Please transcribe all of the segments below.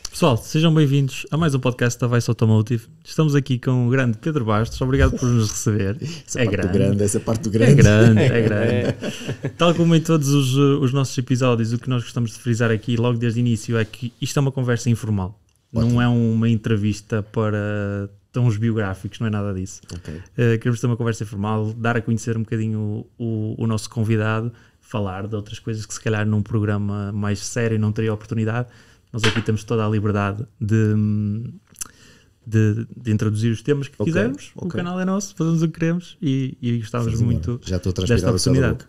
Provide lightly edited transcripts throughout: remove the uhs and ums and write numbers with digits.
Pessoal, sejam bem-vindos a mais um podcast da Vice Automotive. Estamos aqui com o grande Pedro Bastos. Obrigado por nos receber. Essa parte do grande. É grande. Tal como em todos os nossos episódios, o que nós gostamos de frisar aqui logo desde o início é que isto é uma conversa informal. Ótimo. Não é uma entrevista para tons biográficos, não é nada disso. Okay. Queremos ter uma conversa informal, dar a conhecer um bocadinho o nosso convidado, falar de outras coisas que se calhar num programa mais sério não teria oportunidade. Nós aqui temos toda a liberdade de introduzir os temas que quisermos. O canal é nosso, fazemos o que queremos e gostávamos muito já estou a transpirar desta oportunidade.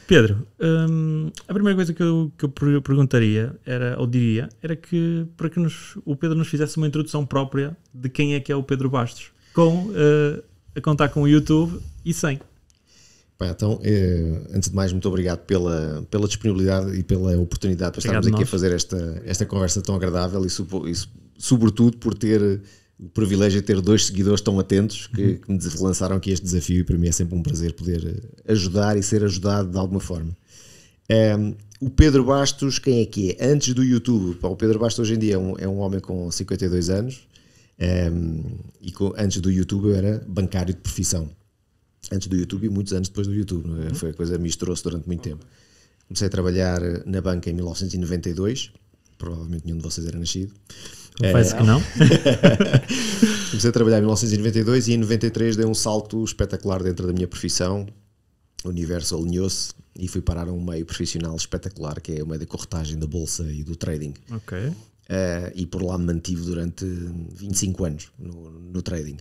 Pedro, a primeira coisa que eu perguntaria era que para que o Pedro nos fizesse uma introdução própria de quem é o Pedro Bastos, a contar com o YouTube e sem. Então, antes de mais, muito obrigado pela disponibilidade e pela oportunidade para estarmos aqui a fazer esta conversa tão agradável e sobretudo por ter o privilégio de ter 2 seguidores tão atentos que me lançaram aqui este desafio, e para mim é sempre um prazer poder ajudar e ser ajudado de alguma forma. O Pedro Bastos, quem é que é? Antes do YouTube, o Pedro Bastos hoje em dia é um homem com 52 anos antes do YouTube eu era bancário de profissão. Antes do YouTube e muitos anos depois do YouTube. Foi a coisa que misturou-se durante muito tempo. Comecei a trabalhar na banca em 1992. Provavelmente nenhum de vocês era nascido. Confesso que não. Comecei a trabalhar em 1992 e em 93 dei um salto espetacular dentro da minha profissão. O universo alinhou-se e fui parar a um meio profissional espetacular, que é o meio da corretagem da bolsa e do trading. Ok. E por lá me mantive durante 25 anos no trading.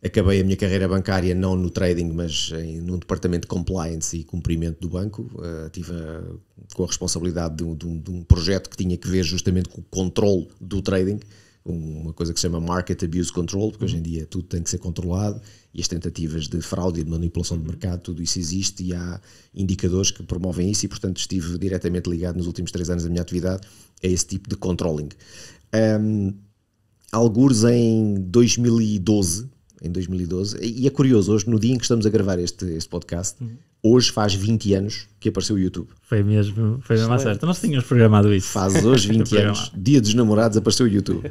Acabei a minha carreira bancária não no trading, mas num departamento de compliance e cumprimento do banco. Tive com a responsabilidade de um projeto que tinha que ver justamente com o controle do trading, uma coisa que se chama Market Abuse Control, porque hoje em dia tudo tem que ser controlado e as tentativas de fraude e de manipulação de mercado, tudo isso existe e há indicadores que promovem isso e, portanto, estive diretamente ligado nos últimos 3 anos da minha atividade a esse tipo de controlling. Algures em 2012, e é curioso, hoje no dia em que estamos a gravar este podcast, hoje faz 20 anos que apareceu o YouTube. Foi mesmo à certa. Nós tínhamos programado isso. Faz hoje 20 anos, dia dos namorados, apareceu o YouTube.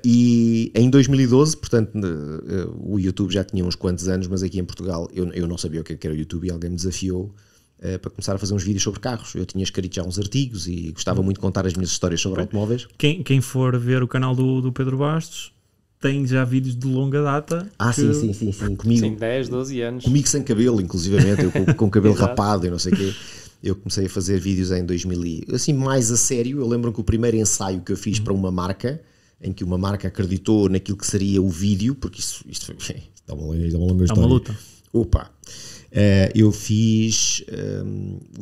E em 2012, portanto, o YouTube já tinha uns quantos anos, mas aqui em Portugal eu não sabia o que era o YouTube e alguém me desafiou para começar a fazer uns vídeos sobre carros. Eu tinha escrito já uns artigos e gostava muito de contar as minhas histórias sobre automóveis. Quem for ver o canal do Pedro Bastos tem já vídeos de longa data. Sim. Comigo, sim, 10, 12 anos. Comigo sem cabelo, inclusivamente, eu com cabelo rapado e não sei o quê. Eu comecei a fazer vídeos em 2000, assim mais a sério. Eu lembro que o primeiro ensaio que eu fiz para uma marca, em que uma marca acreditou naquilo que seria o vídeo, porque isto é uma longa história. É uma luta. Eu fiz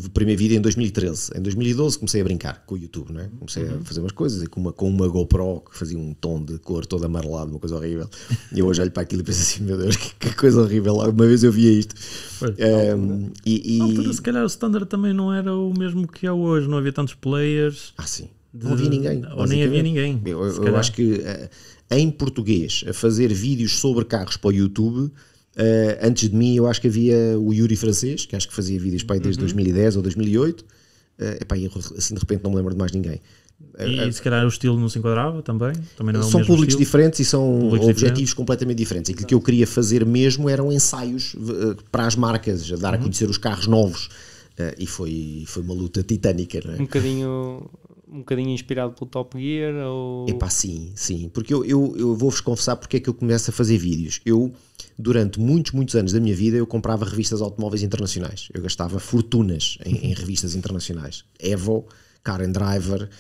o primeiro vídeo em 2013. Em 2012 comecei a brincar com o YouTube, não é? Comecei a fazer umas coisas e com uma GoPro que fazia um tom de cor todo amarelado, uma coisa horrível. E eu hoje olho para aquilo e penso assim, meu Deus, que coisa horrível. Uma vez eu via isto. Na altura, se calhar o standard também não era o mesmo que é hoje, não havia tantos players. Sim. Não havia ninguém. Ou nem havia ninguém. Eu acho que em português, a fazer vídeos sobre carros para o YouTube, antes de mim eu acho que havia o Yuri Francês, que acho que fazia vídeos para aí desde 2010 ou 2008. Assim de repente não me lembro de mais ninguém. E se calhar o estilo não se enquadrava também não é são públicos estilo. Diferentes e são objetivos completamente diferentes. Aquilo que eu queria fazer mesmo eram ensaios para as marcas, a dar a conhecer os carros novos. E foi uma luta titânica, não é? Um bocadinho inspirado pelo Top Gear? Ou... Sim, porque eu vou-vos confessar porque é que eu começo a fazer vídeos. Eu, durante muitos anos da minha vida, eu comprava revistas automóveis internacionais. Eu gastava fortunas em revistas internacionais. Evo, Car and Driver,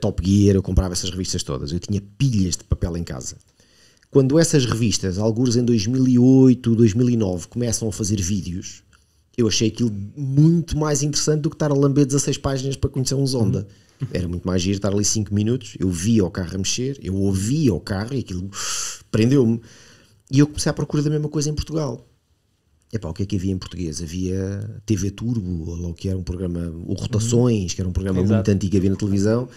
Top Gear, eu comprava essas revistas todas. Eu tinha pilhas de papel em casa. Quando essas revistas, alguns em 2008, 2009, começam a fazer vídeos, eu achei aquilo muito mais interessante do que estar a lamber 16 páginas para conhecer um Zonda. Era muito mais giro estar ali 5 minutos, eu via o carro a mexer, eu ouvia o carro e aquilo prendeu-me. E eu comecei à procura da mesma coisa em Portugal. O que é que havia em português? Havia TV Turbo, ou que era um programa, o Rotações, que era um programa muito antigo que havia na televisão,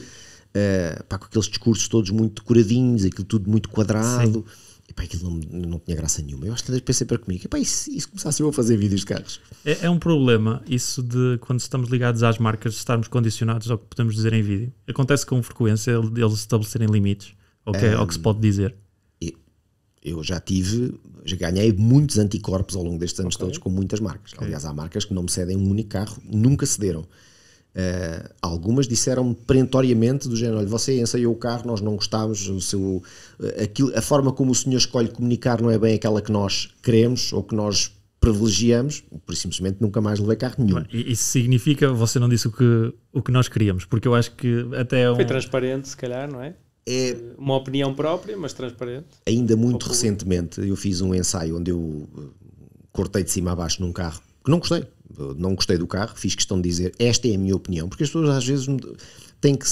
com aqueles discursos todos muito decoradinhos, aquilo tudo muito quadrado. Epá, aquilo não tinha graça nenhuma. Eu acho que pensei para comigo, epá, e se começasse eu a fazer vídeos de carros? É um problema isso de quando estamos ligados às marcas estarmos condicionados ao que podemos dizer em vídeo. Acontece com frequência eles estabelecerem limites ao que se pode dizer. Eu já ganhei muitos anticorpos ao longo destes anos todos com muitas marcas. Aliás, há marcas que não me cedem um único carro, nunca cederam. Algumas disseram-me perentoriamente do género, olha, você ensaiou o carro, nós não gostámos, a forma como o senhor escolhe comunicar não é bem aquela que nós queremos ou que nós privilegiamos, por isso simplesmente nunca mais levei carro nenhum. Isso significa, você não disse o que nós queríamos, porque eu acho que até foi transparente, se calhar, não é? É uma opinião própria, mas transparente. Ainda muito recentemente eu fiz um ensaio onde eu cortei de cima a baixo num carro que não gostei. Não gostei do carro, fiz questão de dizer esta é a minha opinião, porque as pessoas às vezes têm que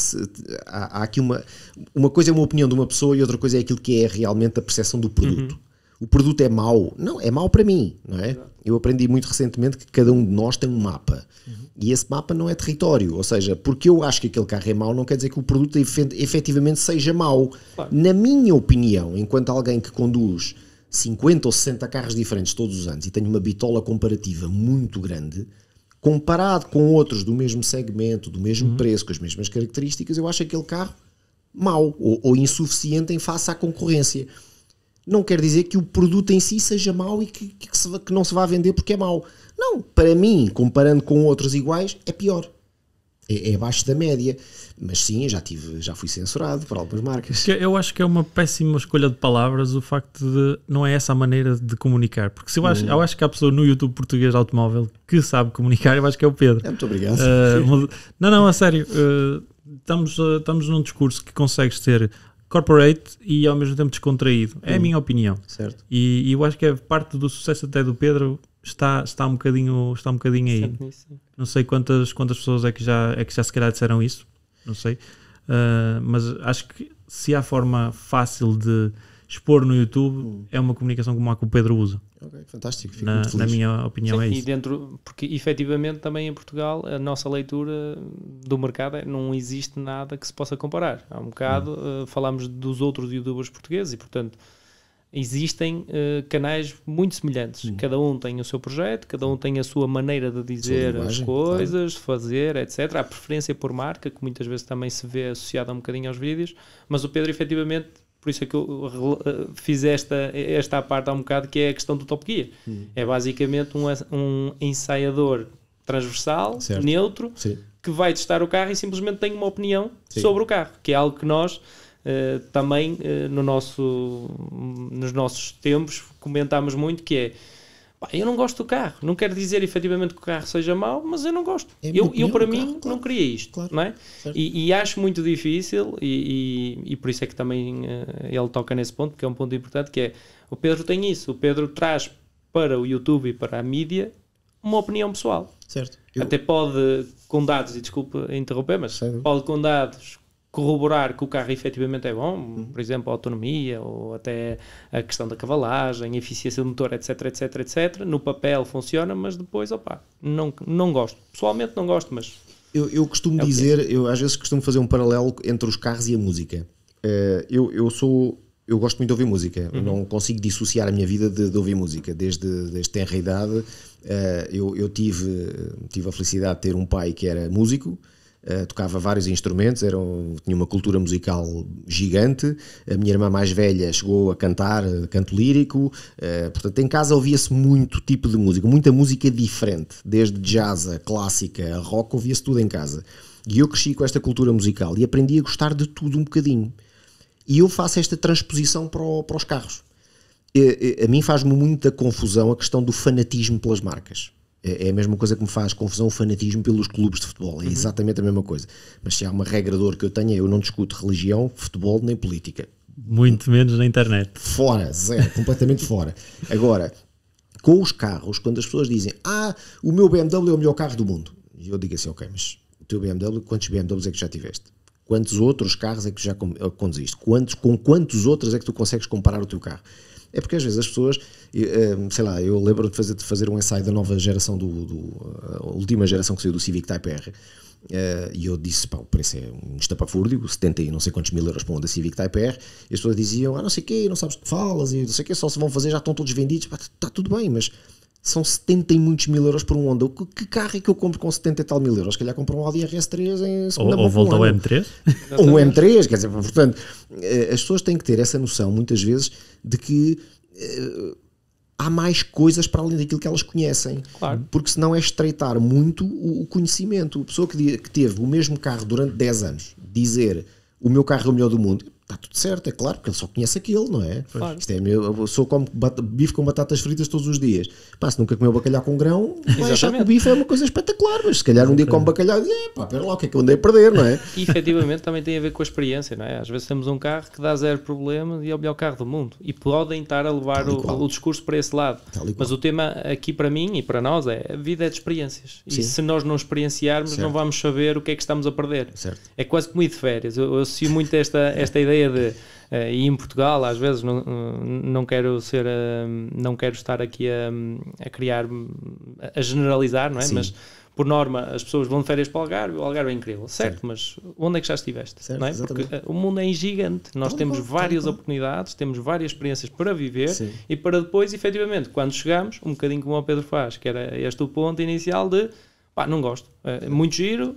há aqui uma coisa é uma opinião de uma pessoa e outra coisa é aquilo que é realmente a percepção do produto. O produto é mau, não, é mau para mim, não é? Eu aprendi muito recentemente que cada um de nós tem um mapa e esse mapa não é território, ou seja, porque eu acho que aquele carro é mau não quer dizer que o produto efetivamente seja mau. Claro. Na minha opinião, enquanto alguém que conduz 50 ou 60 carros diferentes todos os anos e tenho uma bitola comparativa muito grande, comparado com outros do mesmo segmento, do mesmo preço, com as mesmas características, eu acho aquele carro mau ou insuficiente em face à concorrência. Não quer dizer que o produto em si seja mau e que não se vá vender porque é mau. Não, para mim, comparando com outros iguais, é pior. É abaixo da média. Mas sim, já fui censurado por algumas marcas. Eu acho que é uma péssima escolha de palavras o facto de não é essa a maneira de comunicar. Porque se eu acho que há pessoa no YouTube português automóvel que sabe comunicar, eu acho que é o Pedro. Muito obrigado. Não, a sério. Estamos num discurso que consegues ter corporate e ao mesmo tempo descontraído. É a minha opinião. Certo. E eu acho que é parte do sucesso até do Pedro está um bocadinho aí. Não sei quantas pessoas é que já se calhar disseram isso. Não sei. Mas acho que se há forma fácil de expor no YouTube, é uma comunicação como a que o Pedro usa. Ok, fantástico. Fico muito feliz. Na minha opinião. Sim, é isso. Porque efetivamente também em Portugal a nossa leitura do mercado não existe nada que se possa comparar. Há um bocado falamos dos outros youtubers portugueses e portanto existem canais muito semelhantes. Cada um tem o seu projeto, cada um tem a sua maneira de dizer as coisas, de fazer, etc. Há preferência por marca, que muitas vezes também se vê associada um bocadinho aos vídeos, mas o Pedro efetivamente, por isso é que eu fiz esta parte há um bocado, que é a questão do Top Gear. É basicamente um ensaiador transversal, neutro, que vai testar o carro e simplesmente tem uma opinião sobre o carro, que é algo que nós também nos nossos tempos comentámos muito, que é eu não gosto do carro, não quero dizer efetivamente que o carro seja mau, mas eu não gosto. Eu para mim não queria isto, não é? E acho muito difícil e por isso é que também ele toca nesse ponto, porque é um ponto importante, que é o Pedro tem isso, o Pedro traz para o YouTube e para a mídia uma opinião pessoal. Certo. Até pode, com dados, e desculpa interromper, mas pode com dados corroborar que o carro efetivamente é bom, por exemplo, a autonomia ou até a questão da cavalagem, a eficiência do motor, etc, etc, etc. No papel funciona, mas depois, não gosto. Pessoalmente não gosto, mas... Eu costumo dizer, eu às vezes costumo fazer um paralelo entre os carros e a música. Eu gosto muito de ouvir música, não consigo dissociar a minha vida de ouvir música. Desde tenra idade, eu tive a felicidade de ter um pai que era músico, tocava vários instrumentos, tinha uma cultura musical gigante. A minha irmã mais velha chegou a cantar canto lírico, portanto em casa ouvia-se muito tipo de música, muita música diferente, desde jazz a clássica a rock, ouvia-se tudo em casa. E eu cresci com esta cultura musical e aprendi a gostar de tudo um bocadinho. E eu faço esta transposição para os carros. A mim faz-me muita confusão a questão do fanatismo pelas marcas. É a mesma coisa que me faz confusão o fanatismo pelos clubes de futebol. É exatamente a mesma coisa. Mas se há uma regra de ouro que eu tenho, eu não discuto religião, futebol nem política. Muito menos na internet. Fora, zero, completamente fora. Agora, com os carros, quando as pessoas dizem o meu BMW é o melhor carro do mundo, e eu digo assim, ok, mas o teu BMW, quantos BMWs é que já tiveste? Quantos outros carros é que já conduziste? Com quantos outros é que tu consegues comparar o teu carro? É porque às vezes as pessoas, sei lá, eu lembro de fazer um ensaio da nova geração, a última geração que saiu do Civic Type R, e eu disse, pá, o preço é um estapafúrdio, 70 e não sei quantos mil euros para um da Civic Type R, e as pessoas diziam, não sei o quê, não sabes o que falas, e não sei o quê, só se vão fazer, já estão todos vendidos, pá, está tudo bem, mas são 70 e muitos mil euros por um Honda. Que carro é que eu compro com 70 e tal mil euros? Se calhar compro um Audi RS3 em segunda mão. Ou volta ao M3. Ou um M3, quer dizer, portanto, as pessoas têm que ter essa noção, muitas vezes, de que há mais coisas para além daquilo que elas conhecem. Claro. Porque senão é estreitar muito o conhecimento. A pessoa que teve o mesmo carro durante 10 anos, dizer o meu carro é o melhor do mundo, está tudo certo, é claro, porque ele só conhece aquele, não é? Claro. Isto é eu sou como bife com batatas fritas todos os dias. Pá, se nunca comeu bacalhau com grão, vai achar que o bife é uma coisa espetacular, mas se calhar um dia come bacalhau e diz, pá, pera lá, o que é que eu andei a perder, não é? E efetivamente também tem a ver com a experiência, não é? Às vezes temos um carro que dá zero problema e é o melhor carro do mundo. E podem estar a levar o discurso para esse lado. Mas o tema aqui para mim e para nós é a vida é de experiências. E se nós não experienciarmos, não vamos saber o que é que estamos a perder. Certo. É quase como ir de férias. Eu associo muito esta ideia de... e em Portugal, às vezes, não quero estar aqui a criar, a generalizar, não é? Mas, por norma, as pessoas vão de férias para o Algarve é incrível, certo? Mas onde é que já estiveste? Certo, não é? Porque o mundo é gigante, nós temos várias oportunidades, temos várias experiências para viver e para depois, efetivamente, quando chegamos, um bocadinho como o Pedro faz, que era este o ponto inicial de pá, não gosto, muito giro,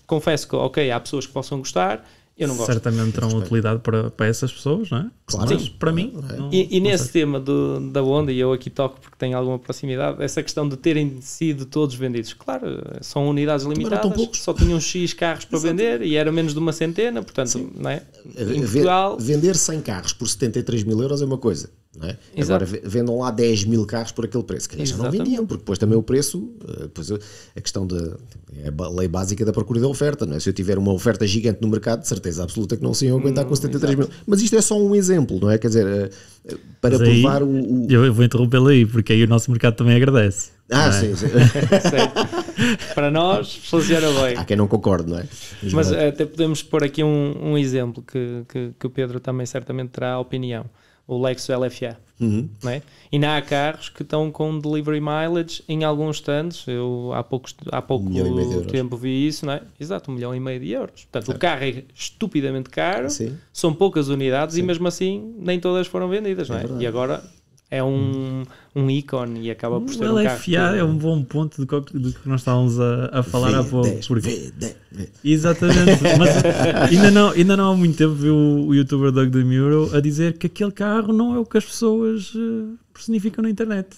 confesso que, ok, há pessoas que possam gostar. Eu não gosto. Certamente terão utilidade para essas pessoas, não é? Claro. Mas para mim. Não, e nesse tema da Honda, e eu aqui toco porque tenho alguma proximidade, essa questão de terem sido todos vendidos. Claro, são unidades limitadas, só tinham X carros para vender e era menos de uma centena, portanto, não é? Em Portugal... Vender 100 carros por 73 mil euros é uma coisa. Não é? Agora vendam lá 10 mil carros por aquele preço, que já não vendiam, porque depois também o preço, depois a questão é a lei básica da procura e da oferta, não é? Se eu tiver uma oferta gigante no mercado, de certeza absoluta que não se iam aguentar com 73 mil, mas isto é só um exemplo, não é? Quer dizer, para mas aí, provar eu vou interrompê-lo aí, porque aí o nosso mercado também agradece. Sim. Para nós funciona bem. Há quem não concorde, não é? Mas até podemos pôr aqui um exemplo que o Pedro também certamente terá opinião. O Lexus LFA, não é? E ainda há carros que estão com delivery mileage em alguns stands. Eu há pouco tempo vi isso, não é? Exato, 1,5 milhão de euros. Portanto, o carro é estupidamente caro, são poucas unidades e mesmo assim nem todas foram vendidas, não é? E agora é um ícone e acaba por ser um carro. O LFA é um bom ponto do que nós estávamos a falar há pouco. Exatamente, mas ainda não há muito tempo vi o youtuber Doug DeMuro a dizer que aquele carro não é o que as pessoas personificam na internet.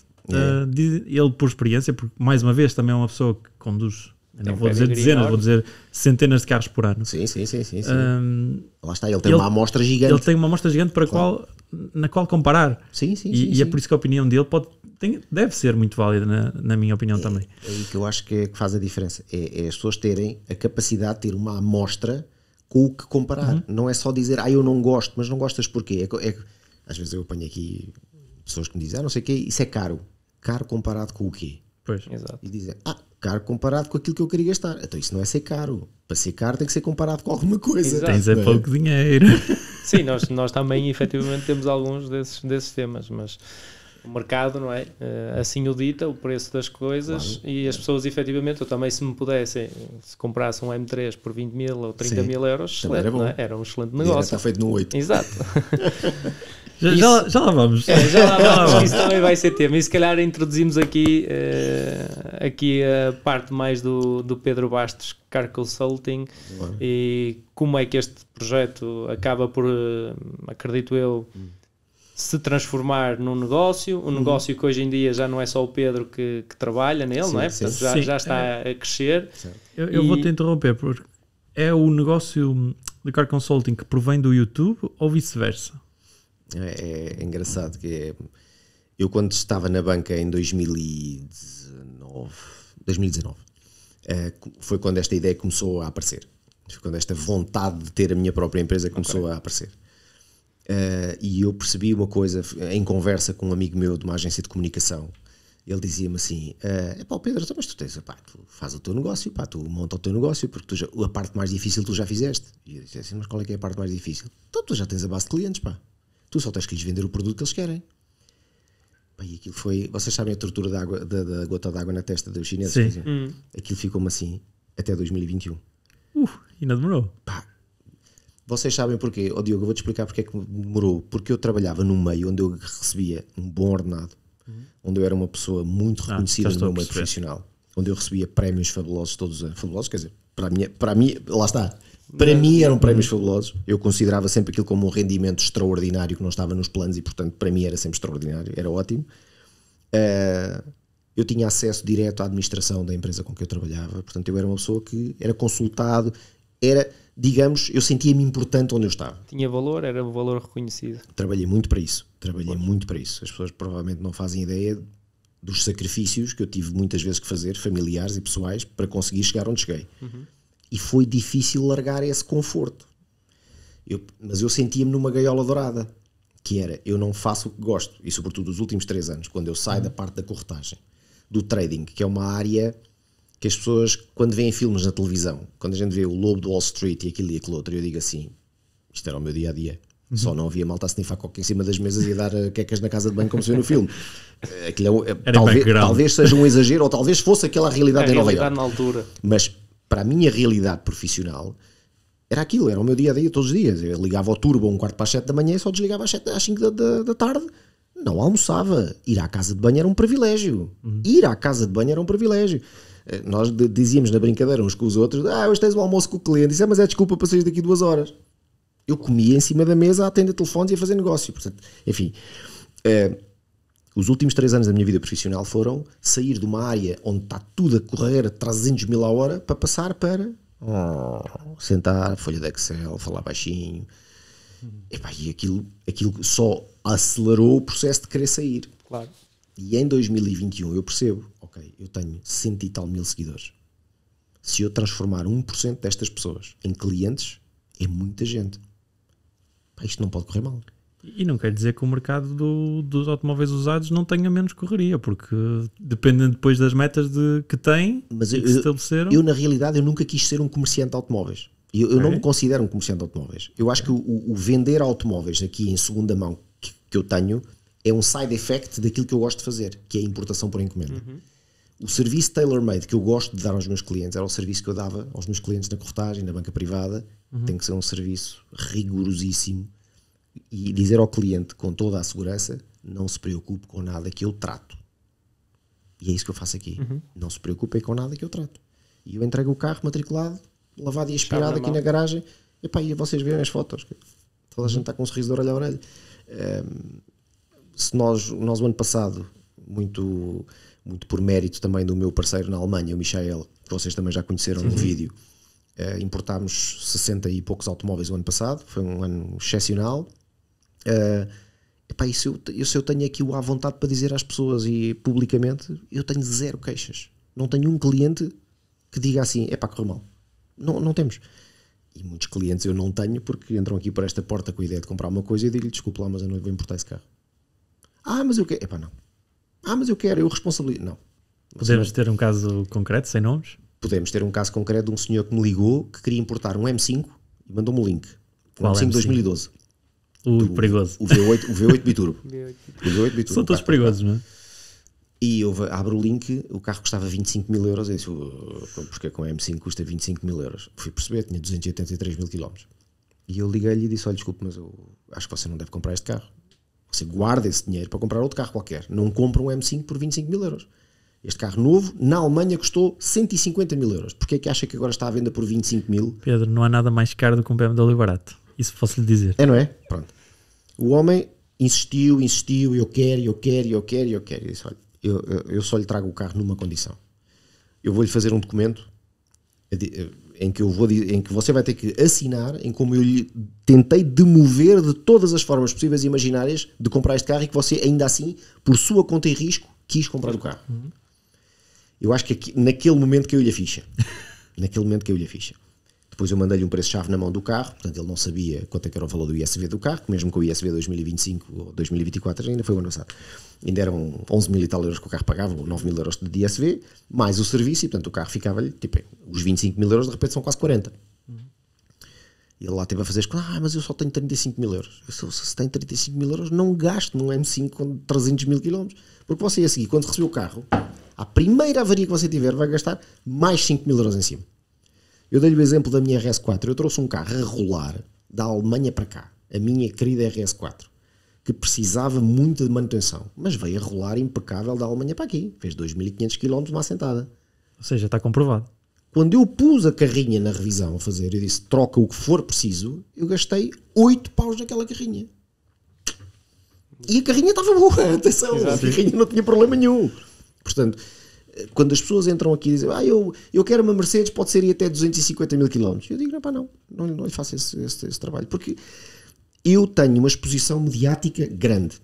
Ele, por experiência, porque mais uma vez também é uma pessoa que conduz, não vou dizer dezenas, vou dizer centenas de carros por ano. Sim. Lá está, ele tem uma amostra gigante. Ele tem uma amostra gigante na qual comparar. Sim. É por isso que a opinião dele deve ser muito válida, na minha opinião também. É aí que eu acho que faz a diferença. É as pessoas terem a capacidade de ter uma amostra com o que comparar. Não é só dizer, eu não gosto, mas não gostas porquê? Às vezes eu apanho aqui pessoas que me dizem, não sei o quê, isso é caro. Caro comparado com o quê? Pois. Exato. E dizem, caro comparado com aquilo que eu queria gastar. Então isso não é ser caro. Para ser caro tem que ser comparado com alguma coisa. Exato. Tens pouco dinheiro. Sim, nós também efetivamente temos alguns desses temas, mas o mercado, não é? Assim o dita, o preço das coisas, e as pessoas efetivamente, eu também se me pudessem, se comprasse um M3 por 20 mil ou 30 mil euros, excelente, era, não é? Era um excelente negócio. Está feito no 8. Exato. Já lá vamos. Já lá vamos, isso também vai ser tema. E se calhar introduzimos aqui a parte mais do Pedro Bastos, Car Consulting, e como é que este projeto acaba por, acredito eu, se transformar num negócio, um negócio que hoje em dia já não é só o Pedro que trabalha nele, não é? Portanto, já está a crescer. Eu vou-te interromper, porque é o negócio de Car Consulting que provém do YouTube ou vice-versa? É engraçado que eu quando estava na banca em 2019 foi quando esta ideia começou a aparecer, foi quando esta vontade de ter a minha própria empresa começou a aparecer, e eu percebi uma coisa em conversa com um amigo meu de uma agência de comunicação. Ele dizia-me assim, Pedro, mas tu faz o teu negócio, tu monta o teu negócio, porque a parte mais difícil tu já fizeste. E eu disse assim, mas qual é que é a parte mais difícil? Então tu já tens a base de clientes, Tu só tens que lhes vender o produto que eles querem. E aquilo foi... Vocês sabem a tortura da gota d'água na testa dos chineses? Sim. Aquilo ficou-me assim até 2021. Ainda demorou. Pá, vocês sabem porquê? Diogo, eu vou-te explicar porque é que demorou. Porque eu trabalhava num meio onde eu recebia um bom ordenado, onde eu era uma pessoa muito reconhecida no meu meio profissional, onde eu recebia prémios fabulosos todos os anos. Fabulosos, quer dizer, para mim, lá está. Para mim eram prémios fabulosos. Eu considerava sempre aquilo como um rendimento extraordinário que não estava nos planos e, portanto, para mim era sempre extraordinário, era ótimo. Eu tinha acesso direto à administração da empresa com que eu trabalhava, portanto, eu era uma pessoa que era consultado, digamos, eu sentia-me importante onde eu estava. Tinha valor, era um valor reconhecido. Trabalhei muito para isso. As pessoas provavelmente não fazem ideia dos sacrifícios que eu tive muitas vezes que fazer, familiares e pessoais, para conseguir chegar onde cheguei. E foi difícil largar esse conforto. Mas eu sentia-me numa gaiola dourada, que era, eu não faço o que gosto, e sobretudo os últimos 3 anos, quando eu saio da parte da corretagem, do trading, que é uma área que as pessoas, quando veem filmes na televisão, quando a gente vê o Lobo de Wall Street e aquilo e aquilo outro, eu digo assim, isto era o meu dia-a-dia. Só não havia malta a snifar coca em cima das mesas e a dar quecas na casa de banho como se vê no filme. Aquilo talvez seja um exagero, ou talvez fosse aquela realidade em Nova Iorque. Na altura. Mas para a minha realidade profissional era aquilo, era o meu dia-a-dia todos os dias. Eu ligava ao turbo a 7:15 da manhã e só desligava às 5 da tarde. Não almoçava. Ir à casa de banho era um privilégio. Ir à casa de banho era um privilégio. Nós dizíamos na brincadeira uns com os outros, hoje tens um almoço com o cliente, mas é desculpa para sair daqui 2 horas. Eu comia em cima da mesa a atender telefones e a fazer negócio. Portanto, enfim, os últimos 3 anos da minha vida profissional foram sair de uma área onde está tudo a correr a 300 mil a hora para passar para sentar, folha de Excel, falar baixinho. E aquilo só acelerou o processo de querer sair. Claro. E em 2021 eu percebo, ok, eu tenho 100 e tal mil seguidores. Se eu transformar 1% destas pessoas em clientes, é muita gente. Isto não pode correr mal. E não quer dizer que o mercado dos automóveis usados não tenha menos correria, porque dependendo depois das metas que têm, que se estabeleceram. Eu, na realidade, eu nunca quis ser um comerciante de automóveis. Eu não me considero um comerciante de automóveis. Eu acho que o vender automóveis aqui em segunda mão que eu tenho é um side effect daquilo que eu gosto de fazer, que é a importação por encomenda. O serviço tailor-made que eu gosto de dar aos meus clientes era o serviço que eu dava aos meus clientes na corretagem, na banca privada. Tem que ser um serviço rigorosíssimo e dizer ao cliente com toda a segurança, não se preocupe com nada que eu trato. E é isso que eu faço aqui. Não se preocupem com nada que eu trato. E eu entrego o carro matriculado, lavado e aspirado aqui na garagem. E vocês veem as fotos. Toda a gente está com um sorriso de orelha a orelha. Se nós o ano passado, muito por mérito também do meu parceiro na Alemanha, o Michael, que vocês também já conheceram no vídeo, importámos 60 e poucos automóveis o ano passado. Foi um ano excepcional. Se eu tenho aqui à vontade para dizer às pessoas e publicamente, eu tenho 0 queixas. Não tenho um cliente que diga assim, correu mal. Não temos. E muitos clientes eu não tenho porque entram aqui por esta porta com a ideia de comprar uma coisa e eu digo-lhe, desculpe lá, mas eu não vou importar esse carro. Mas eu quero. Não. Mas eu quero, eu responsabilizo. Não. Podemos ter um caso concreto, sem nomes? Podemos ter um caso concreto de um senhor que me ligou que queria importar um M5 e mandou-me um link. Qual M5 2012. Perigoso. O V8 Biturbo. O V8 Biturbo. São todos perigosos, não é? E eu abro o link, o carro custava 25 mil euros. Eu disse, porque com a M5 custa 25 mil euros. Fui perceber, tinha 283 mil quilómetros. E eu liguei-lhe e disse, olha, desculpe, mas eu acho que você não deve comprar este carro. Você guarda esse dinheiro para comprar outro carro qualquer. Não compra um M5 por 25 mil euros. Este carro novo, na Alemanha, custou 150 mil euros. Porquê é que acha que agora está à venda por 25 mil? Pedro, não há nada mais caro do que um BMW barato. Isso posso lhe dizer. Não é? Pronto. O homem insistiu, eu quero. Eu disse, olha, eu só lhe trago o carro numa condição. Eu vou-lhe fazer um documento em que você vai ter que assinar em como eu lhe tentei demover de todas as formas possíveis e imaginárias de comprar este carro e que você ainda assim, por sua conta e risco, quis comprar o carro. Eu acho que naquele momento caiu-lhe a ficha. Depois eu mandei-lhe um preço-chave na mão do carro, portanto ele não sabia quanto é que era o valor do ISV do carro, que mesmo com o ISV 2025 ou 2024, ainda foi o ano passado, ainda eram 11 mil e tal euros que o carro pagava, ou 9 mil euros de ISV, mais o serviço, e portanto o carro ficava-lhe, os 25 mil euros de repente são quase 40. E ele lá teve a fazer as contas, mas eu só tenho 35 mil euros. Se tem 35 mil euros, não gasto num M5 com 300 mil quilómetros. Porque você a seguir, quando receber o carro, a primeira avaria que você tiver vai gastar mais 5 mil euros em cima. Eu dei-lhe o exemplo da minha RS4. Eu trouxe um carro a rolar da Alemanha para cá, a minha querida RS4, que precisava muito de manutenção, mas veio a rolar impecável da Alemanha para aqui. Fez 2.500 km uma assentada. Ou seja, está comprovado. Quando eu pus a carrinha na revisão a fazer, eu disse, troca o que for preciso, eu gastei 8 paus naquela carrinha. E a carrinha estava boa, atenção, a carrinha não tinha problema nenhum. Portanto, quando as pessoas entram aqui e dizem, eu quero uma Mercedes, pode ser ir até 250 mil km. Eu digo, não lhe faço esse trabalho, porque eu tenho uma exposição mediática grande.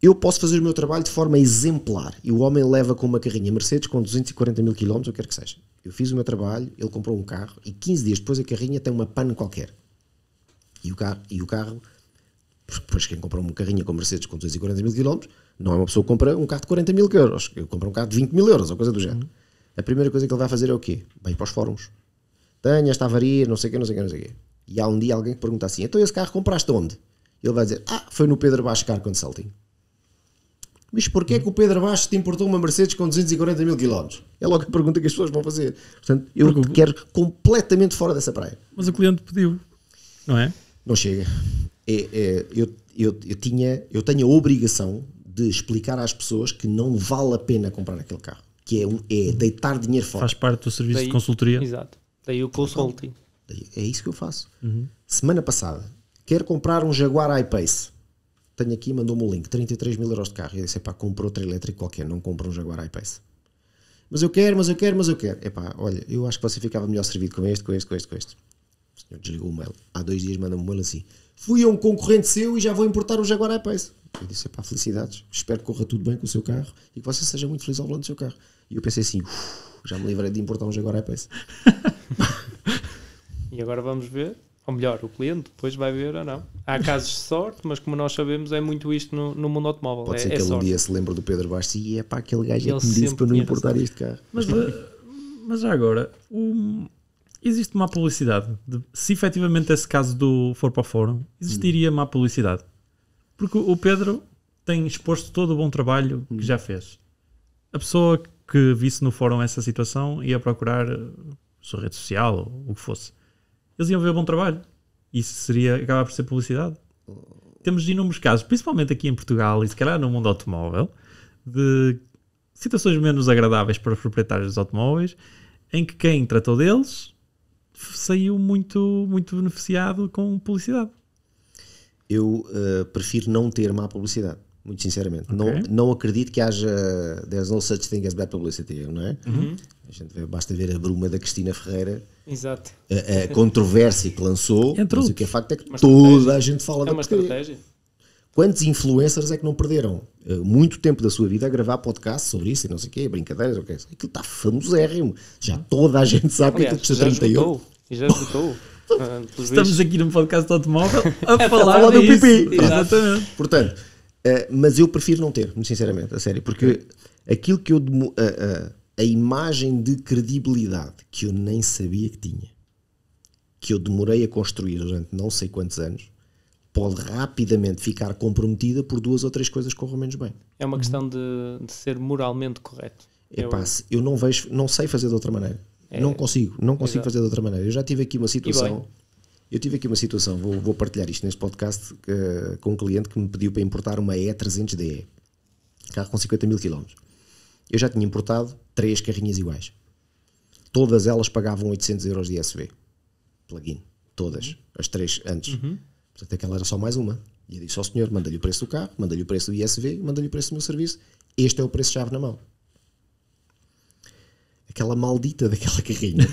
Eu posso fazer o meu trabalho de forma exemplar e o homem leva com uma carrinha Mercedes com 240 mil km, eu quero que seja. Eu fiz o meu trabalho, ele comprou um carro e 15 dias depois a carrinha tem uma pane qualquer. E o carro, depois quem compra uma carrinha com Mercedes com 240 mil km, não é uma pessoa que compra um carro de 40 mil euros, eu compro um carro de 20 mil euros ou coisa do género. A primeira coisa que ele vai fazer é o quê? Vai para os fóruns. Tenho esta avaria, não sei o quê. E há um dia alguém que pergunta assim, então esse carro compraste onde? Ele vai dizer, foi no Pedro Baixo Car Consulting. Mas porquê é que o Pedro Baixo te importou uma Mercedes com 240 mil km? É logo a pergunta que as pessoas vão fazer. Portanto, eu quero completamente fora dessa praia. Mas o cliente pediu, não é? Não chega. Eu tenho a obrigação de explicar às pessoas que não vale a pena comprar aquele carro. Que é deitar dinheiro fora. Faz parte do serviço de consultoria. Exato. Daí o consulting. É isso que eu faço. Semana passada, quero comprar um Jaguar I-Pace. Tenho aqui, mandou-me um link, 33 mil euros de carro. Eu disse, compra outro elétrico qualquer, não compra um Jaguar I-Pace. Mas eu quero. Olha, eu acho que você ficava melhor servido com este. O senhor desligou o mail. Há 2 dias manda-me um mail assim, fui a um concorrente seu e já vou importar o Jaguar I-Pace. Eu disse, felicidades, espero que corra tudo bem com o seu carro e que você seja muito feliz ao volante do seu carro. E eu pensei assim, já me livrei de importar um Jaguar I-Pace. E agora vamos ver, ou melhor, o cliente depois vai ver ou não. Há casos de sorte, mas como nós sabemos, é muito isto no mundo automóvel. Pode ser que ele sorte. Um dia se lembre do Pedro Bastos e aquele gajo é que me disse para não importar este carro. Mas já agora, existe má publicidade? Se efetivamente esse caso for para o fórum, existiria má publicidade? Porque o Pedro tem exposto todo o bom trabalho que já fez. A pessoa que visse no fórum essa situação ia procurar a sua rede social ou o que fosse. Eles iam ver o bom trabalho. Isso acaba por ser publicidade. Temos inúmeros casos, principalmente aqui em Portugal e se calhar no mundo automóvel, de situações menos agradáveis para os proprietários dos automóveis, em que quem tratou deles saiu muito, muito beneficiado com publicidade. Eu prefiro não ter má publicidade, muito sinceramente. Okay. Não acredito que haja there's no such thing as bad publicity, não é? A gente basta ver a bruma da Cristina Ferreira. Exato. A controvérsia que lançou, mas o que é facto é que Uma toda a gente fala da uma porcaria. estratégia. Quantos influencers é que não perderam muito tempo da sua vida a gravar podcasts sobre isso e não sei o quê, brincadeiras, o que é isso? Aquilo está famosérrimo. Já toda a gente sabe que aquilo custa 38. Já esgotou. Estamos aqui num podcast de automóvel a falar do disso. pipi. Exatamente. Portanto, mas eu prefiro não ter, muito sinceramente, a sério, porque aquilo que eu a imagem de credibilidade que eu nem sabia que tinha, que eu demorei a construir durante não sei quantos anos, pode rapidamente ficar comprometida por 2 ou 3 coisas que corram menos bem. É uma questão de ser moralmente correto. Eu não sei fazer de outra maneira. Não consigo fazer de outra maneira. Eu já tive aqui uma situação. Vou partilhar isto neste podcast com um cliente que me pediu para importar uma E300DE, carro com 50 mil km. Eu já tinha importado 3 carrinhas iguais. Todas elas pagavam 800 euros de ISV. Plug-in. Todas. As 3 antes. Portanto, aquela era só mais uma. E eu disse ao senhor, manda-lhe o preço do carro, manda-lhe o preço do ISV, manda-lhe o preço do meu serviço. Este é o preço-chave na mão. Aquela maldita daquela carrinha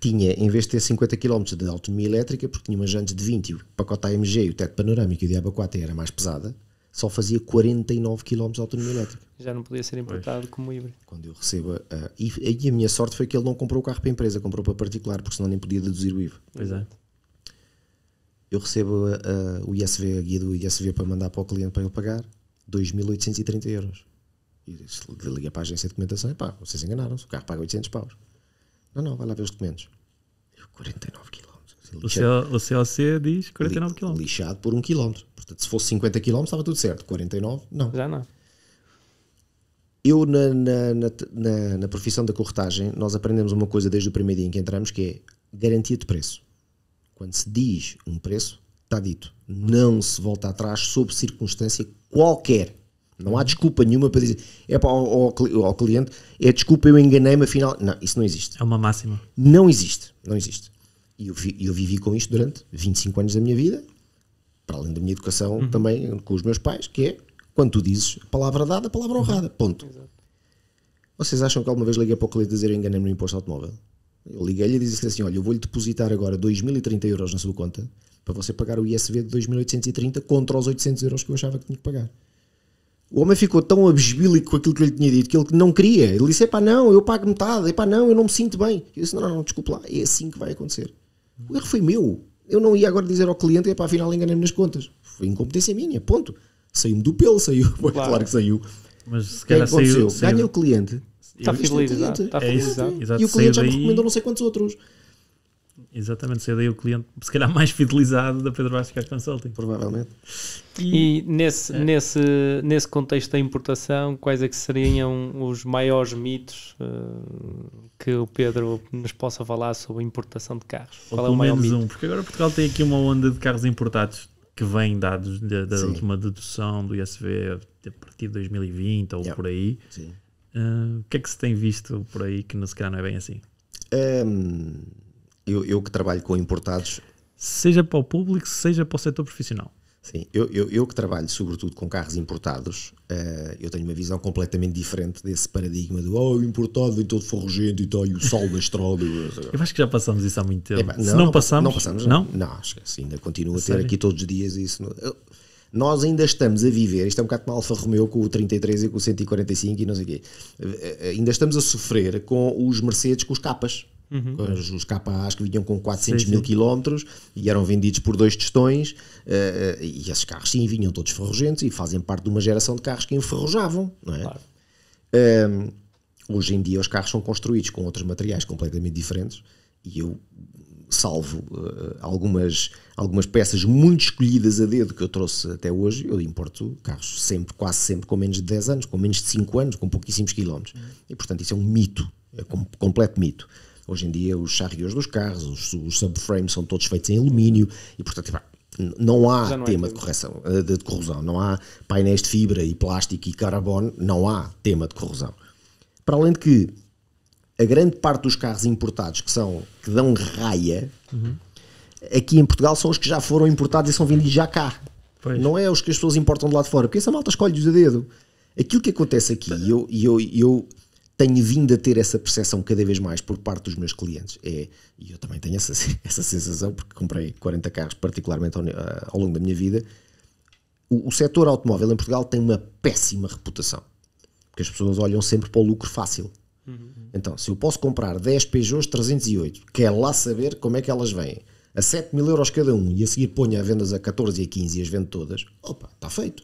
tinha, em vez de ter 50 km de autonomia elétrica, porque tinha umas jantes de 20 e o pacote AMG e o teto panorâmico e o diabo 4 era mais pesada, só fazia 49 km de autonomia elétrica. Já não podia ser importado como híbrido. Quando eu recebo e a minha sorte foi que ele não comprou o carro para a empresa, comprou para particular, porque senão nem podia deduzir o IVA. Pois é. Eu recebo o ISV, a guia do ISV para mandar para o cliente para ele pagar 2.830 euros. E liguei para a agência de documentação e vocês enganaram-se, o carro paga 800 paus. Não, vai lá ver os documentos. 49 km. O COC diz 49 km. Lixado por 1 km. Portanto, se fosse 50 km estava tudo certo. 49, não. Já não. Eu, na profissão da corretagem, nós aprendemos uma coisa desde o primeiro dia em que entramos, que é garantia de preço. Quando se diz um preço, está dito. Não se volta atrás sob circunstância qualquer. Não há desculpa nenhuma para dizer ao cliente, é desculpa, eu enganei-me, afinal. Não, isso não existe. É uma máxima. Não existe. E eu vivi com isto durante 25 anos da minha vida, para além da minha educação também com os meus pais, que é, quando tu dizes a palavra dada, a palavra honrada. Ponto. Exato. Vocês acham que alguma vez liguei para o cliente a dizer eu enganei-me no imposto automóvel? Eu liguei-lhe e disse-lhe assim, olha, eu vou-lhe depositar agora 2.030 euros na sua conta para você pagar o ISV de 2.830 contra os 800 euros que eu achava que tinha que pagar. O homem ficou tão abesbílico com aquilo que eu lhe tinha dito que ele não queria. Ele disse, epá, não, eu pago metade, epá, não, eu não me sinto bem. Eu disse, não, desculpe lá, é assim que vai acontecer. O erro foi meu. Eu não ia agora dizer ao cliente, epá, afinal enganei-me nas contas. Foi incompetência minha, ponto. Saiu-me do pelo, saiu. Claro que saiu. Mas se O que é que calhar aconteceu? saiu. Ganha o cliente. Está fidelizado. Está É isso, fidelizado. exato. E o cliente já me Saiu daí- recomendou não sei quantos outros. Exatamente, saiu daí o cliente, se calhar mais fidelizado da Pedro Vaz Cash Consulting. Provavelmente. E nesse contexto da importação, quais é que seriam os maiores mitos que o Pedro nos possa falar sobre a importação de carros? Ou Qual é o pelo maior menos mito? um, porque agora Portugal tem aqui uma onda de carros importados que vêm dados da Sim. última dedução do ISV a partir de 2020 ou por aí. Sim. O que é que se tem visto por aí que se calhar não é bem assim? Eu que trabalho com importados, Seja para o público, seja para o setor profissional. sim, eu que trabalho sobretudo com carros importados, eu tenho uma visão completamente diferente desse paradigma do o importado vem todo ferrugento e tal, e o sal da estrada. Eu acho que já passamos isso há muito tempo. Epá, Se não passamos, não passamos, não? não, acho que assim, ainda continuo a ter Sério? aqui todos os dias isso. Nós ainda estamos a viver, isto é um bocado como a Alfa Romeo com o 33 e com o 145 e não sei o quê, ainda estamos a sofrer com os Mercedes com os capas. Com os KAs que vinham com 400 Sim, mil sim. quilómetros e eram vendidos por 2 tostões, e esses carros sim vinham todos ferrugentos e fazem parte de uma geração de carros que enferrujavam, não é? Claro. Hoje em dia os carros são construídos com outros materiais completamente diferentes e eu salvo algumas peças muito escolhidas a dedo que eu trouxe até hoje, eu importo carros quase sempre com menos de 10 anos, com menos de 5 anos, com pouquíssimos quilómetros. E portanto isso é um mito, é um completo mito. Hoje em dia os charriots dos carros, os subframes são todos feitos em alumínio e portanto não há Já não é tema de corrosão, não há painéis de fibra e plástico e carbono, não há tema de corrosão. Para além de que a grande parte dos carros importados que dão raia, aqui em Portugal são os que já foram importados e são vendidos já cá. Pois. Não é os que as pessoas importam de lá de fora, porque essa malta escolhe-os a dedo. Aquilo que acontece aqui, eu tenho vindo a ter essa percepção cada vez mais por parte dos meus clientes, e eu também tenho essa sensação, porque comprei 40 carros particularmente ao longo da minha vida. O setor automóvel em Portugal tem uma péssima reputação, porque as pessoas olham sempre para o lucro fácil. Então, se eu posso comprar 10 Peugeots 308, quer lá saber como é que elas vêm, a 7.000 euros cada um, e a seguir ponho a vendas a 14 e a 15 e as vendo todas, opa, está feito.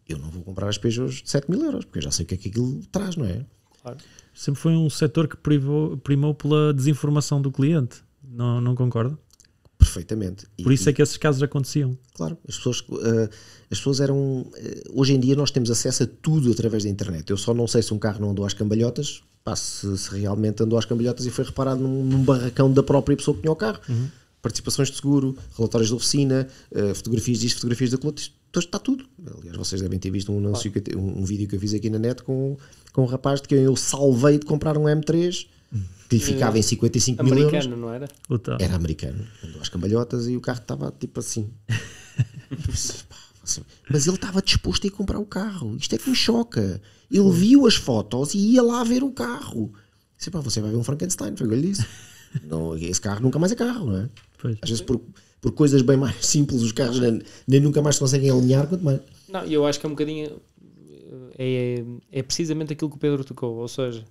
Eu não vou comprar as Peugeots de 7.000 euros, porque eu já sei o que é que aquilo traz, não é? Claro. Sempre foi um setor que primou pela desinformação do cliente. Não concorda? Perfeitamente. Por isso é que esses casos aconteciam. Claro, as pessoas eram... hoje em dia nós temos acesso a tudo através da internet. Eu só não sei se um carro não andou às cambalhotas, se realmente andou às cambalhotas e foi reparado num barracão da própria pessoa que tinha o carro. Participações de seguro, relatórios de oficina, fotografias disto, fotografias daquilo, está tudo. Aliás, vocês devem ter visto um anúncio, um vídeo que eu fiz aqui na net com um rapaz de quem eu salvei de comprar um M3 que lhe ficava em 55 mil euros. Americano, não era? Era americano, andou às cambalhotas e o carro estava tipo assim. Mas ele estava disposto a ir comprar o carro. Isto é que me choca. Ele viu as fotos e ia lá ver o carro. Disse, pá, você vai ver um Frankenstein, foi o que eu lhe disse. Não, esse carro nunca mais é carro, não é? Pois. Às vezes por coisas bem mais simples os carros nem nunca mais se conseguem alinhar, quanto mais. Não, eu acho que é um bocadinho... É precisamente aquilo que o Pedro tocou. Ou seja,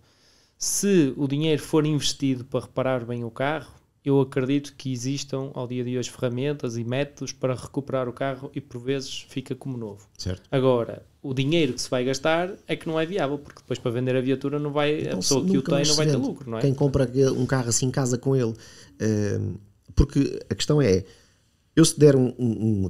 se o dinheiro for investido para reparar bem o carro, eu acredito que existam ao dia de hoje ferramentas e métodos para recuperar o carro e por vezes fica como novo. Certo. Agora, o dinheiro que se vai gastar é que não é viável, porque depois para vender a viatura não vai, Então, a pessoa que o nunca tem mais não se vai ter vende. lucro, não é? Quem compra um carro assim casa com ele, Porque a questão é, eu se der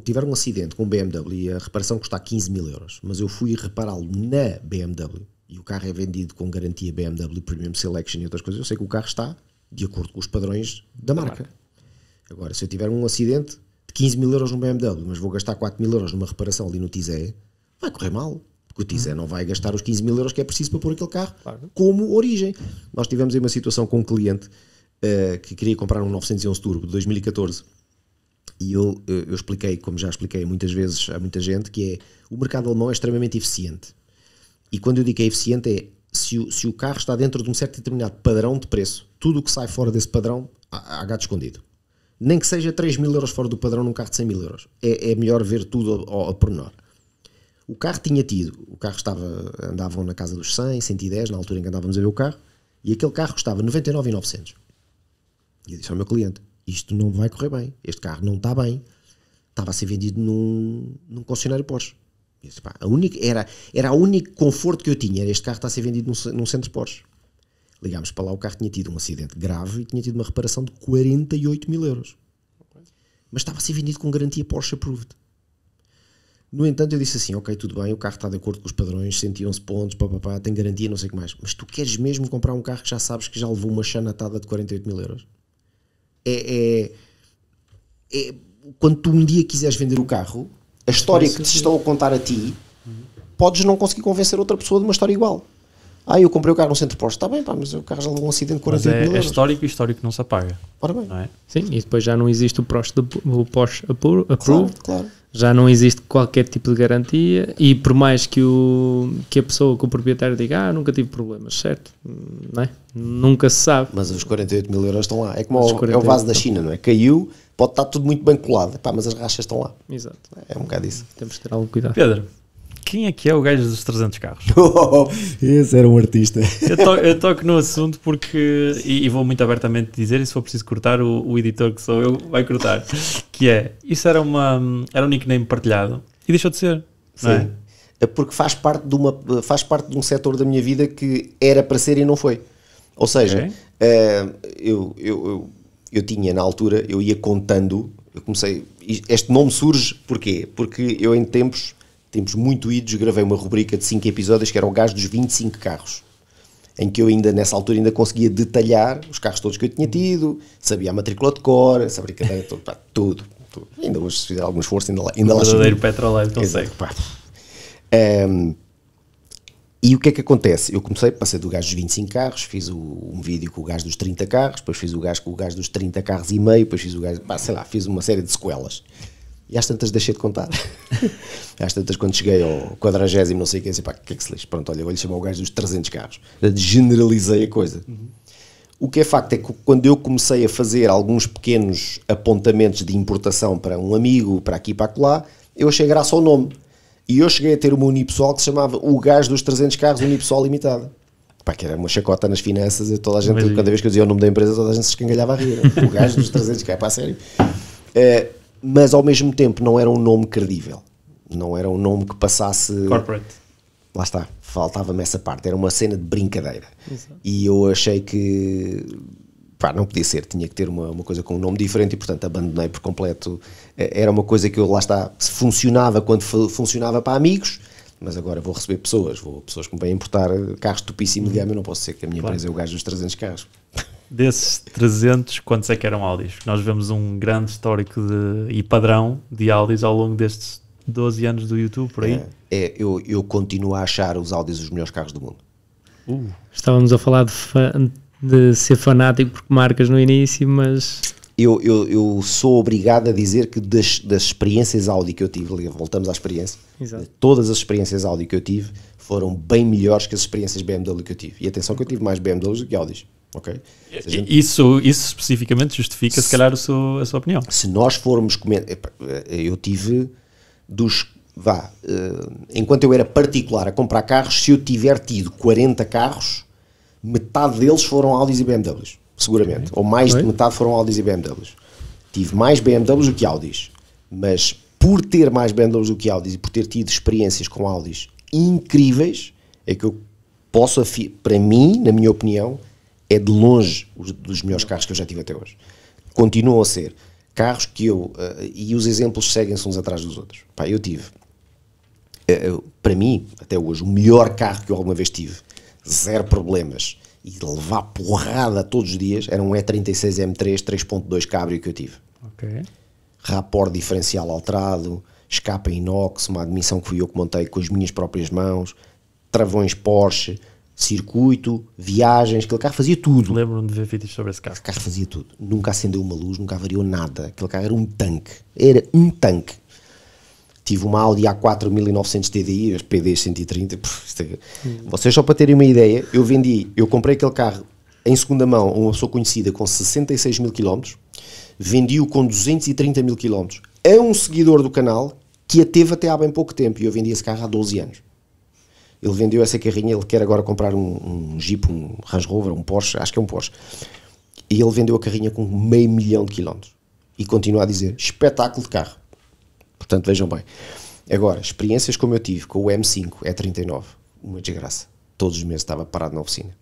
tiver um acidente com um BMW e a reparação custar 15 mil euros, mas eu fui repará-lo na BMW e o carro é vendido com garantia BMW, Premium Selection e outras coisas, eu sei que o carro está de acordo com os padrões da marca. Agora, se eu tiver um acidente de 15 mil euros no BMW, mas vou gastar 4 mil euros numa reparação ali no Tizé, vai correr mal. Porque o Tizé não vai gastar os 15 mil euros que é preciso para pôr aquele carro como origem. Nós tivemos aí uma situação com um cliente que queria comprar um 911 Turbo de 2014 e eu expliquei, como já expliquei muitas vezes a muita gente, que é o mercado alemão é extremamente eficiente. E quando eu digo que é eficiente é se o carro está dentro de um certo determinado padrão de preço, tudo o que sai fora desse padrão há gato escondido. Nem que seja 3 mil euros fora do padrão num carro de 100 mil euros. É melhor ver tudo ao pormenor. O carro andavam na casa dos 100, 110, na altura em que andávamos a ver o carro, e aquele carro custava 99.900. E eu disse ao meu cliente, isto não vai correr bem, este carro não está bem, estava a ser vendido num concessionário Porsche. Eu disse, pá, era o único conforto que eu tinha, era este carro está a ser vendido num centro Porsche. Ligámos para lá, o carro tinha tido um acidente grave e tinha tido uma reparação de 48 mil euros. Mas estava a ser vendido com garantia Porsche Approved. No entanto, eu disse assim, ok, tudo bem, o carro está de acordo com os padrões, 111 pontos, tem garantia, não sei o que mais. Mas tu queres mesmo comprar um carro que já sabes que já levou uma chanatada de 48 mil euros? Quando tu um dia quiseres vender o carro, a história que te estão a contar a ti, podes não conseguir convencer outra pessoa de uma história igual. Eu comprei o carro no centro Porsche, está bem, pá, mas o carro já levou um acidente de 48 mil euros. É histórico e histórico não se apaga. Ora bem. Não é? Sim, e depois já não existe o Porsche Approved. Claro. Já não existe qualquer tipo de garantia e por mais que a pessoa, que o proprietário diga, nunca tive problemas, certo? Não é? Nunca se sabe. Mas os 48 mil euros estão lá. É como é o vaso da China, não é? Caiu, pode estar tudo muito bem colado, mas as rachas estão lá. Exato. É um bocado isso. Temos que ter algum cuidado. Pedro, quem é que é o gajo dos 300 carros? Esse era um artista. Eu toco no assunto porque, e vou muito abertamente dizer, e se for preciso cortar, o editor que sou eu vai cortar, que é, isso era um nickname partilhado e deixou de ser. Sim. Não é? Porque faz parte de um setor da minha vida que era para ser e não foi. Ou seja, eu tinha na altura, eu ia contando, eu comecei, este nome surge porquê? Porque eu em tempos muito idos, gravei uma rubrica de 5 episódios que era o gajo dos 25 carros, em que eu ainda, nessa altura, ainda conseguia detalhar os carros todos que eu tinha tido, sabia a matrícula de cor, essa brincadeira, tudo. Ainda hoje, se fizer algum esforço, ainda lá verdadeiro petroleiro consegue. E o que é que acontece? Eu passei do gajo dos 25 carros, fiz um vídeo com o gajo dos 30 carros, depois fiz o gajo com o gajo dos 30 carros e meio, depois fiz o gajo, fiz uma série de sequelas. E às tantas deixei de contar. Às tantas, quando cheguei ao 40º, não sei o que, disse, que é que se lixe? Pronto, olha, vou-lhe chamar o gajo dos 300 carros. Generalizei a coisa. O que é facto é que quando eu comecei a fazer alguns pequenos apontamentos de importação para um amigo, para aqui e para acolá, eu achei graça ao nome. E eu cheguei a ter uma unipessoal que se chamava o gajo dos 300 carros unipessoal limitada. Que era uma chacota nas finanças, e toda a gente, cada vez que eu dizia o nome da empresa, toda a gente se escangalhava a rir. O gajo dos 300 carros, sério. Mas ao mesmo tempo não era um nome credível, não era um nome que passasse corporate. Lá está, faltava-me essa parte, era uma cena de brincadeira. Exato. E eu achei que não podia ser, tinha que ter uma coisa com um nome diferente e portanto abandonei por completo. Era uma coisa que eu, lá está, funcionava quando funcionava para amigos, mas agora vou receber pessoas que me vêm importar carros topíssimos e eu não posso ser que a minha empresa é o gajo dos 300 carros. Desses 300, quantos é que eram Audis? Nós vemos um grande histórico e padrão de Audis ao longo destes 12 anos do YouTube, por aí. Eu continuo a achar os Audis os melhores carros do mundo. Estávamos a falar de ser fanático por marcas no início, mas... Eu sou obrigado a dizer que das experiências Audi que eu tive, voltamos à experiência, todas as experiências Audi que eu tive foram bem melhores que as experiências BMW que eu tive. E atenção que eu tive mais BMWs do que Audis. Okay? Isso especificamente justifica se calhar a sua opinião. Se nós formos eu tive enquanto eu era particular a comprar carros, se eu tiver tido 40 carros, metade deles foram Audis e BMWs, seguramente, ou mais de metade foram Audis e BMWs. Tive mais BMWs do que Audis, mas por ter mais BMWs do que Audis e por ter tido experiências com Audis incríveis, é que eu posso, para mim, na minha opinião, é de longe dos melhores carros que eu já tive até hoje. continuam a ser carros que e os exemplos seguem-se uns atrás dos outros. Pá, eu tive, para mim, até hoje, o melhor carro que eu alguma vez tive, zero problemas, e de levar porrada todos os dias, era um E36 M3 3.2 Cabrio que eu tive. Ok. Rapport diferencial alterado, escapa inox, uma admissão que fui eu que montei com as minhas próprias mãos, travões Porsche, circuito, viagens, aquele carro fazia tudo. Lembro-me de ver vídeos sobre esse carro. Aquele carro fazia tudo. Nunca acendeu uma luz, nunca avariou nada. Aquele carro era um tanque. Era um tanque. Tive uma Audi A4 1900 TDI, as PD 130. Vocês só para terem uma ideia, eu comprei aquele carro em segunda mão a uma pessoa conhecida com 66 mil km, vendi-o com 230 mil km a um seguidor do canal que a teve até há bem pouco tempo, e eu vendi esse carro há 12 anos. Ele vendeu essa carrinha, ele quer agora comprar um Jeep, um Range Rover, um Porsche, acho que é um Porsche, e ele vendeu a carrinha com 500 mil km e continua a dizer, espetáculo de carro. Portanto, vejam bem. Agora, experiências como eu tive com o M5, E39, uma desgraça. Todos os meses estava parado na oficina.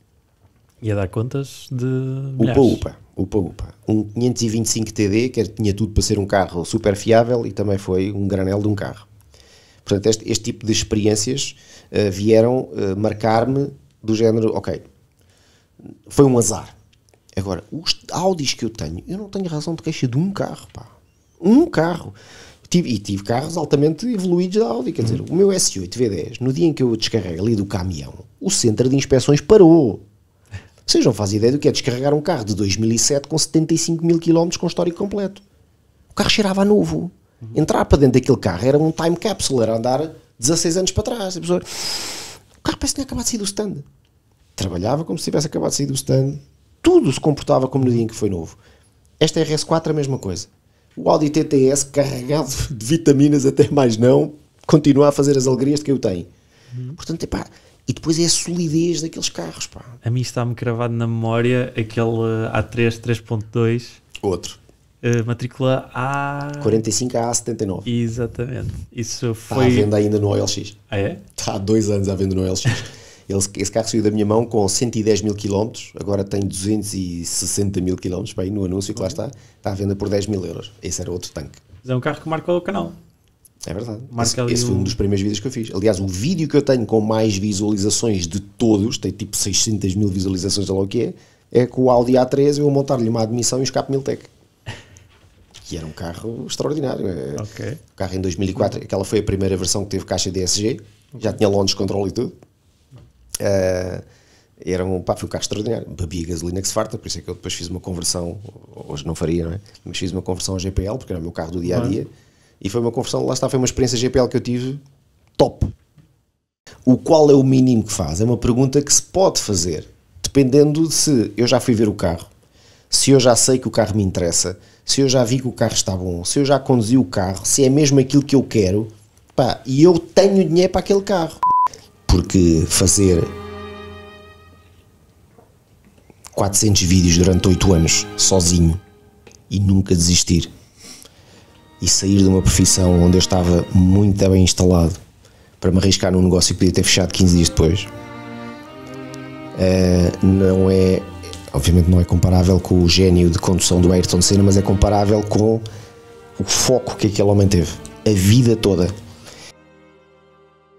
E a dar contas de milhares. Upa. Um 525 TD, que tinha tudo para ser um carro super fiável e também foi um granel de um carro. Portanto, este tipo de experiências vieram marcar-me do género, ok, foi um azar. Agora, os Audis que eu não tenho razão de queixa de um carro, pá. Um carro. Tive carros altamente evoluídos da Audi, quer dizer, o meu S8 V10, no dia em que eu descarrego ali do caminhão, o centro de inspeções parou. Vocês não fazem ideia do que é descarregar um carro de 2007 com 75 mil km com histórico completo. O carro cheirava a novo. Entrar para dentro daquele carro era um time capsule, era andar 16 anos para trás. O carro parece que tinha acabado de sair do stand. Trabalhava como se tivesse acabado de sair do stand. Tudo se comportava como no dia em que foi novo. Esta RS4 é a mesma coisa. O Audi TTS carregado de vitaminas até mais não, continua a fazer as alegrias que eu tenho. Portanto, epá, e depois é a solidez daqueles carros, pá. A mim está-me cravado na memória aquele A3 3.2. Outro. Matrícula A... 45 a A79. Exatamente. Isso Está foi... à venda ainda no OLX. Ah, é? Está há 2 anos à venda no OLX. Esse carro saiu da minha mão com 110 mil km, agora tem 260 mil km, para aí no anúncio que lá está à venda por 10 mil euros. Esse era outro tanque. Mas é um carro que marca o canal. É verdade. Marca Esse foi um dos primeiros vídeos que eu fiz. Aliás, o vídeo que eu tenho com mais visualizações de todos, tem tipo 600 mil visualizações, sei lá o que é com o Audi A3 eu a montar-lhe uma admissão e um escape Miltec. Que era um carro extraordinário. Ok. O carro em 2004, aquela foi a primeira versão que teve caixa DSG, já tinha launch control e tudo. Foi um carro extraordinário, bebia gasolina que se farta, por isso é que eu depois fiz uma conversão, hoje não faria, não é? Mas fiz uma conversão a GPL, porque era o meu carro do dia-a-dia, e foi uma conversão, lá está, foi uma experiência GPL que eu tive top. O qual é o mínimo que faz? É uma pergunta que se pode fazer, dependendo de se eu já fui ver o carro, se eu já sei que o carro me interessa, se eu já vi que o carro está bom, se eu já conduzi o carro, se é mesmo aquilo que eu quero, pá, e eu tenho dinheiro para aquele carro. Porque fazer 400 vídeos durante 8 anos, sozinho, e nunca desistir, e sair de uma profissão onde eu estava muito bem instalado, para me arriscar num negócio que podia ter fechado 15 dias depois, não é, obviamente não é comparável com o gênio de condução do Ayrton Senna, mas é comparável com o foco que aquele homem teve, a vida toda.